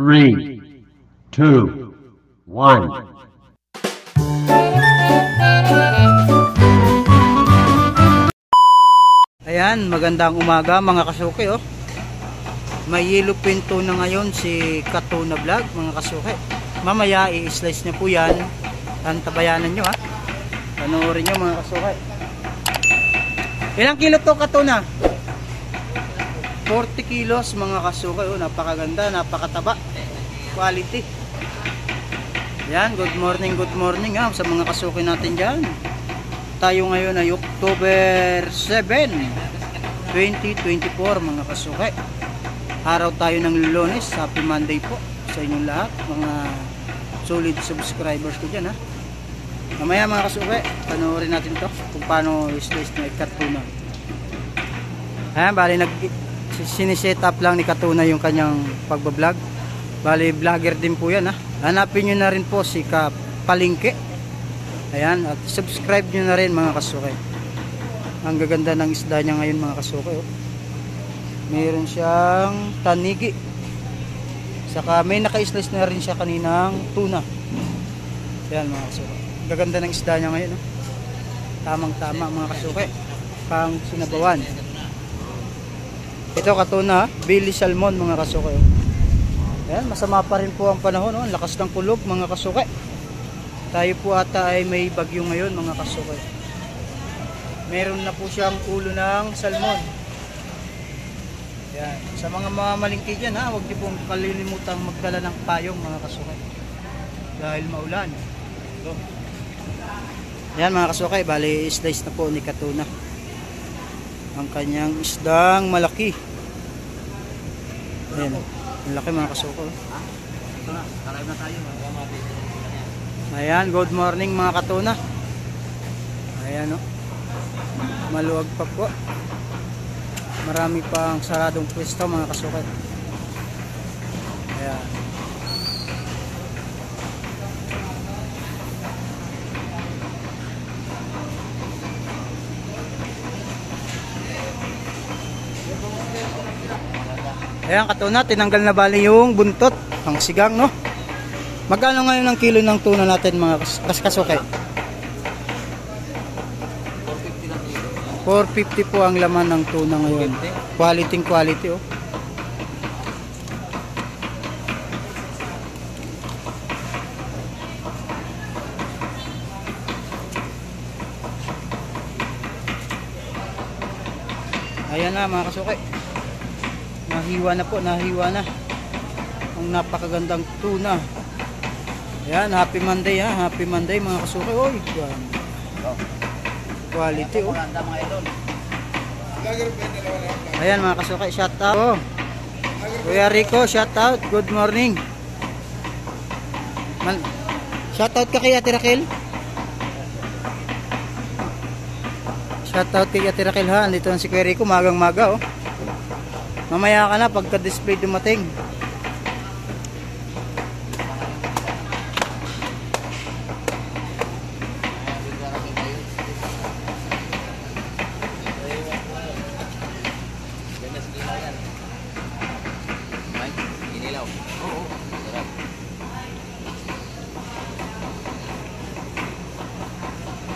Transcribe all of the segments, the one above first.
3, 2, 1. Ayan, magandang umaga mga kasuki oh. May yellow pin tuna ngayon si Katuna Vlog mga kasuki. Mamaya i-slice niya po yan. Tantabayanan nyo ha. Panoorin nyo mga kasuki. Ilang kilo to Katuna? 40 kilos mga kasuki oh. Napakaganda, napakataba. Quality. Yan, good morning ha sa mga kasuki natin dyan. Tayo ngayon ay October 7, 2024 mga kasuki. Araw tayo ng Lunes. Happy Monday po sa inyong lahat, mga solid subscribers ko dyan ha. Mamaya mga kasuki, panoorin natin to kung paano i-slice na Katuna. Ayan, bali siniset up lang ni Katuna yung kanyang pagbablog. Bali vlogger din po yan ha. Hanapin nyo na rin po si Kapalingke. Ayan, at subscribe nyo na rin mga kasuki. Ang gaganda ng isda niya ngayon mga kasuki oh. Mayroon siyang tanigi. Saka may naka-slice na rin siya kaninang tuna. Ayan mga kasuki. Gaganda ng isda niya ngayon oh. Tamang tama mga kasuki, pang sinabawan. Ito Katuna, Billy Salmon mga kasuki oh. Ayan, masama pa rin po ang panahon oh. Ang lakas ng kulog mga kasuki. Tayo po ata ay may bagyo ngayon mga kasuki. Meron na po siyang ulo ng salmon. Yan. Sa mga mamalingki dyan ha, huwag niyo pong kalilimutang magdala ng payong mga kasuki. Dahil maulan. So, yan mga kasuki, bali slice na po ni Katuna ang kanyang isdang malaki. Ayan, ang laki mga kasuki. Ito na, kalive na tayo. Ayan, good morning mga Katuna. Ayan o, maluwag pa po. Marami pang saradong pwesto mga kasuki. Ayan. Ayan Katuna, tinanggal na bali yung buntot, ang sigang no. Magkano ngayon ang kilo ng tuna natin mga kasuki? 450 po ang laman ng tuna ngayon. Quality oh. Ayan na mga kasuki. Nahiwa na po, nahiwa na. Ang napakagandang tuna. Ayan, happy Monday ha. Happy Monday mga kasuki. Oy, quality oh. Ayan mga kasuki, shout out oh. Kuya Rico, shout out. Good morning. Shout out ka kay Ate Raquel. Shout out kay Ate Raquel ha. Andito na si Kuya Rico, magang maga oh. Mamaya ka na pagka display dumating.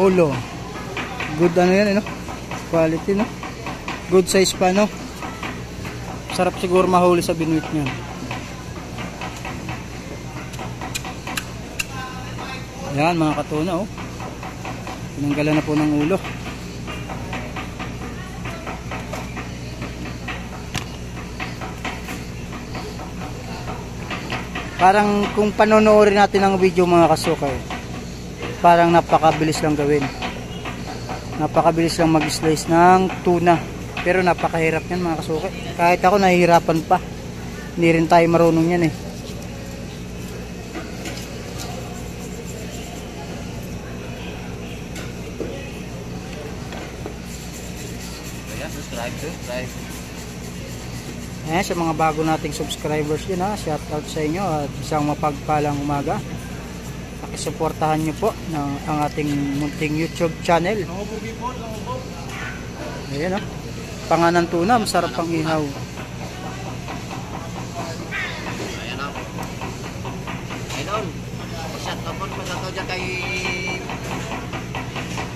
Ulo. Good ano yan, no? Quality, no? Good size pa, no? Sarap siguro mahuli sa binuit niya. Ayan, mga Katuna, oh. Tinanggalan na po ng ulo. Parang kung panonoorin natin ang video mga kasuki, parang napakabilis lang gawin. Napakabilis lang mag-slice ng tuna. Pero napakahirap yan mga kasuki. Kahit ako nahihirapan pa. Hindi rin tayo marunong yan eh. Subscribe. Ayan, sa mga bago nating subscribers din ha, shout out sa inyo at isang mapagpalang umaga. Pakisuportahan nyo po ang ating munting YouTube channel. Ayan o, panganan tuna, masarap pang ihaw. Shoutout dyan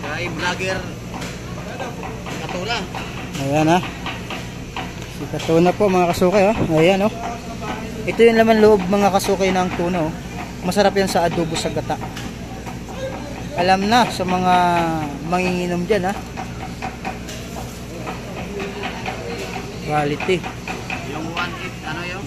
kay vlogger Katula. Ayan ha. Si Katuna po mga kasukay ha. Ayan oh. Ito yung laman loob mga kasukay ng tuna oh. Masarap yan sa adobo sa gata. Alam na sa mga manginginom dyan ha. Quality. Yung 1-8 ano yung?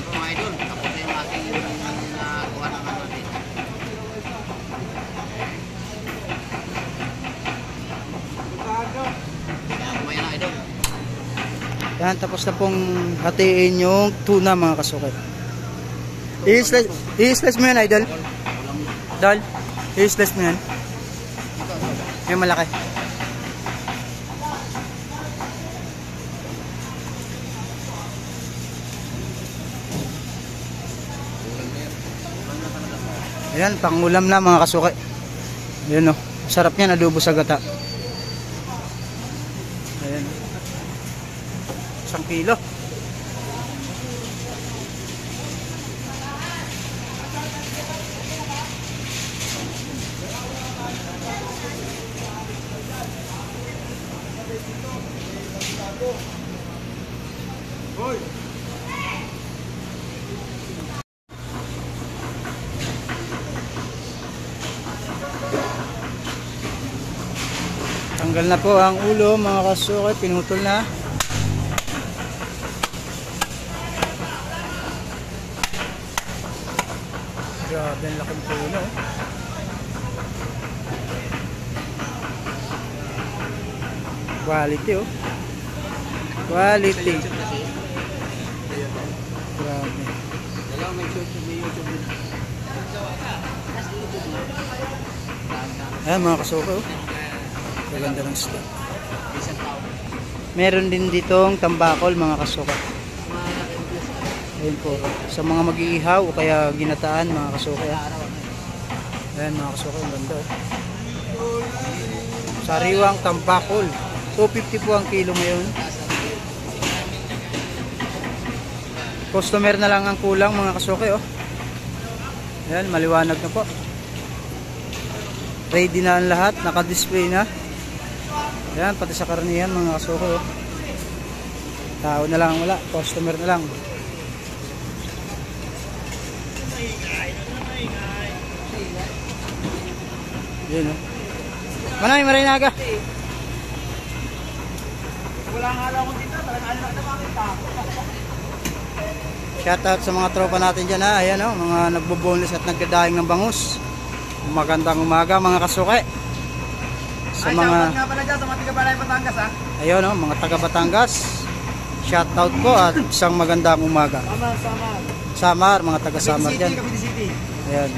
Mga idol, tapos na yung ating kuha ng ano natin. Kumaya na idol. Yan, tapos na pong hatiin yung tuna mga kasukay. I-slice mo yan idol. Dal, i-slice mo yan. Yung malaki. Ayan, pangulam na mga kasukay. Ayan o, sarap yan, adobo sa gata. Ayan. 1 kilo. Tanggal na po ang ulo mga kasukay, pinutol na. Grabe ang laking puno. Quality oh. Quality. Grabe. Ayan mga kasukay oh. Maganda ng stock. Meron din ditong tambakol mga kasukay. Ayan po. Sa mga mag-iihaw o kaya ginataan mga kasukay. Ayan mga kasukay, ang ganda. Sariwang tambakol. 250 po ang kilo ngayon. Customer na lang ang kulang mga kasukay oh. Ayan, maliwanag na po. Ready na ang lahat, naka-display na. Ayan, pati sa karnihan mga kasukay oh. Tao na lang wala, customer na lang. Yun oh. Maray naga. Wala nga lang akong dito, talagang alam na makita. Shoutout sa mga tropa natin dyan ha. Ayan oh, mga nagbobonus at nagdadaing ng bangus. Magandang umaga mga kasukay. Sa mga nga pala dyan, sa mga taga-Balay Batangas ha. ayun oh, mga taga Batangas. Shoutout po at isang magandang umaga. Samar, mga taga Samar dyan. Cavite City. Ayan.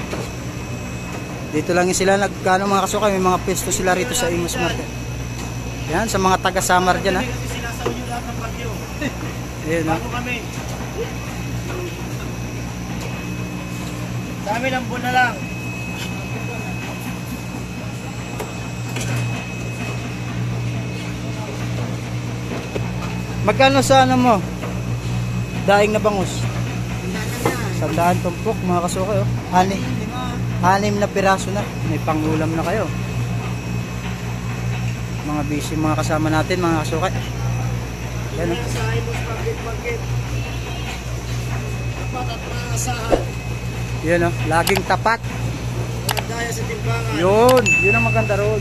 Dito lang sila nagkano mga kasukay, may mga pesto sila rito sa Imus Market. Yan, sa mga taga Samar dyan ha. Kasi sinasaw nyo lahat ng bagyo. Ayan ha. Bago kami. Sa amin ang buwan na lang. Magkano sa ano mo? Daing na bangus. 100 tumpok mga kasukay oh. 6 na piraso na. May pangulam na kayo. Mga busy mga kasama natin mga kasukay. Yan oh. Sa Imus Market. Tapat at mga asahan. Yan oh. Laging tapat. Mga daya sa timbangan. Yun ang maganda roon.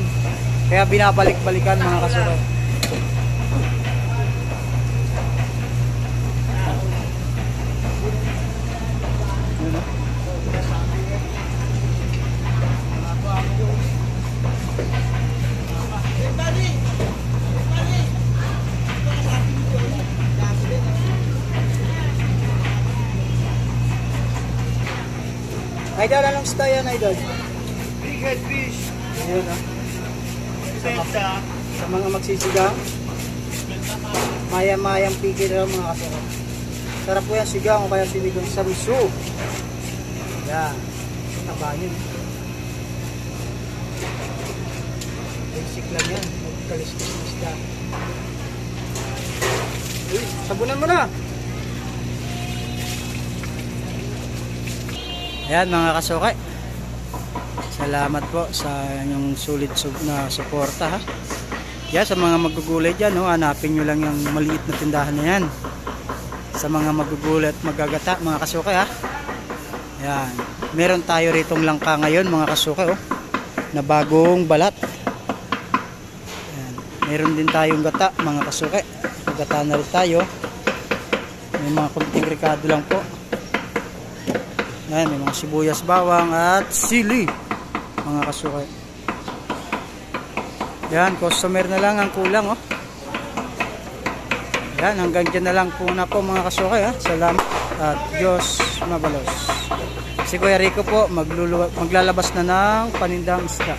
Kaya binabalik-balikan mga kasukay. Yun oh. Idol, anong style yan, Idol? Big head fish. Ayun, ah. Benta. Sa mga magsisigang, maya-mayang pigil lang mga kasama. Sarap po yan sigang o kaya sinigang sa miso. Yan. Taba yun. Basic lang yan. Magkaliskis ng isda. Uy, sabunan mo na. Ayan mga kasukay. Salamat po sa inyong sulit na suporta ha. Yan, sa mga magugulay dyan, no, hanapin nyo lang yung maliit na tindahan na yan. Sa mga magugulay at magagata, mga kasukay ha. Yan. Meron tayo ritong langka ngayon, mga kasukay, oh, na bagong balat. Yan. Meron din tayong gata, mga kasukay. Gata na rin tayo. May mga kunting ricado lang po. Yan, may mga sibuyas, bawang at sili, mga kasukay. Yan, customer na lang ang kulang, oh. Yan, hanggang dyan na lang po na po mga kasukay ha. Salamat at Diyos mabalos. Si Kuya Rico po maglalabas na ng panindang isda.